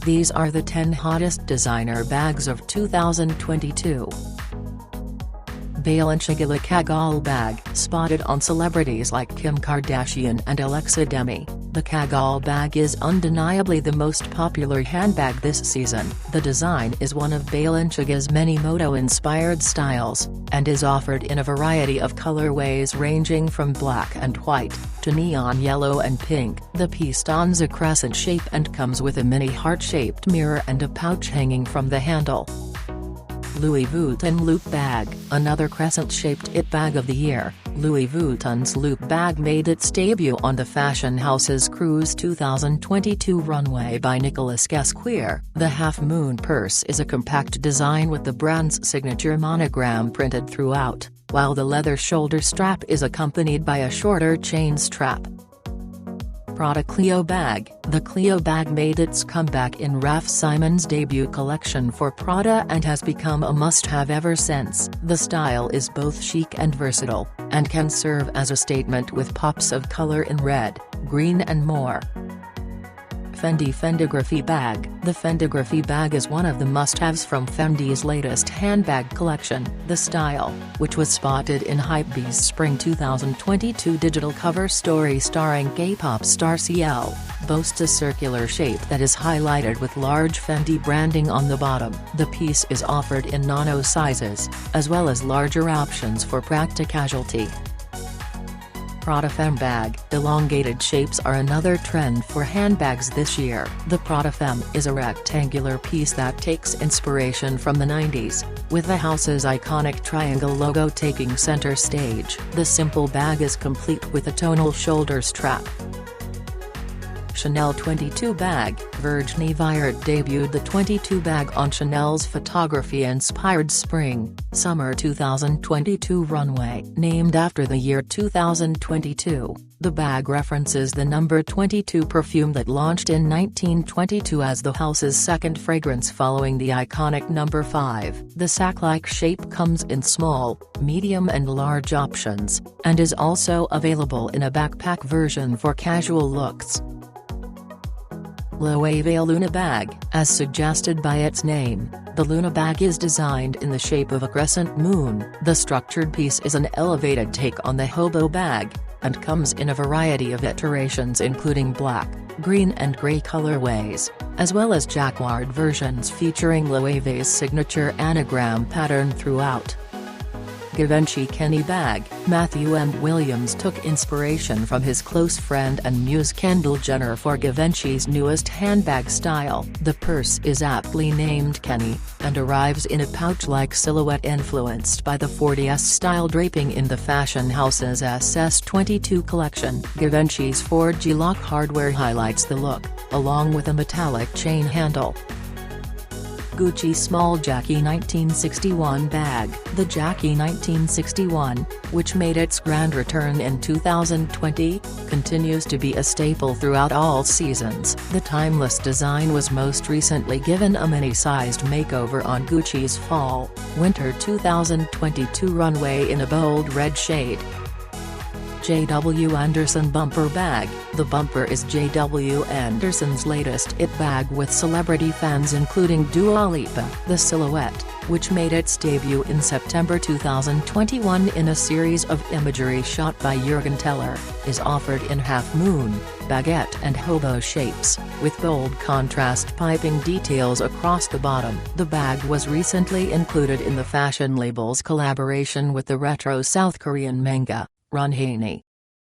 These are the 10 hottest designer bags of 2022. Balenciaga Le Cagole Bag, spotted on celebrities like Kim Kardashian and Alexa Demie. The Kaggle Bag is undeniably the most popular handbag this season. The design is one of Balenciaga's many moto-inspired styles, and is offered in a variety of colorways ranging from black and white, to neon yellow and pink. The piece dons a crescent shape and comes with a mini heart-shaped mirror and a pouch hanging from the handle. Louis Vuitton Loewe Bag, another crescent-shaped it bag of the year. Louis Vuitton's Loewe bag made its debut on the fashion house's Cruise 2022 runway by Nicolas Guesquier. The half-moon purse is a compact design with the brand's signature monogram printed throughout, while the leather shoulder strap is accompanied by a shorter chain strap. Prada Cleo Bag. The Cleo bag made its comeback in Raf Simons' debut collection for Prada and has become a must-have ever since. The style is both chic and versatile, and can serve as a statement with pops of color in red, green and more. Fendi Fendigraphy Bag. The Fendigraphy bag is one of the must-haves from Fendi's latest handbag collection. The style, which was spotted in Hypebeast's Spring 2022 digital cover story starring K-pop star Cleo, boasts a circular shape that is highlighted with large Fendi branding on the bottom. The piece is offered in nano sizes, as well as larger options for practicality. Prada Femme Bag. Elongated shapes are another trend for handbags this year. The Prada Femme is a rectangular piece that takes inspiration from the 90s, with the house's iconic triangle logo taking center stage. The simple bag is complete with a tonal shoulder strap. Chanel 22 Bag. Virginie Viard debuted the 22 bag on Chanel's photography-inspired Spring/Summer 2022 runway. Named after the year 2022, the bag references the number 22 perfume that launched in 1922 as the house's second fragrance following the iconic number 5. The sack-like shape comes in small, medium and large options, and is also available in a backpack version for casual looks. Louisville Luna Bag. As suggested by its name, the Luna Bag is designed in the shape of a crescent moon. The structured piece is an elevated take on the hobo bag, and comes in a variety of iterations including black, green and grey colorways, as well as jacquard versions featuring Loewe's signature anagram pattern throughout. Givenchy Kenny Bag. Matthew M. Williams took inspiration from his close friend and muse Kendall Jenner for Givenchy's newest handbag style. The purse is aptly named Kenny, and arrives in a pouch-like silhouette influenced by the 40s style draping in the fashion house's SS22 collection. Givenchy's 4G lock hardware highlights the look, along with a metallic chain handle. Gucci Small Jackie 1961 Bag. The Jackie 1961, which made its grand return in 2020, continues to be a staple throughout all seasons. The timeless design was most recently given a mini-sized makeover on Gucci's Fall/Winter 2022 runway in a bold red shade. J.W. Anderson Bumper Bag. The Bumper is J.W. Anderson's latest it bag with celebrity fans including Dua Lipa. The silhouette, which made its debut in September 2021 in a series of imagery shot by Jürgen Teller, is offered in half-moon, baguette and hobo shapes, with bold contrast piping details across the bottom. The bag was recently included in the fashion label's collaboration with the retro South Korean manga, Runhani.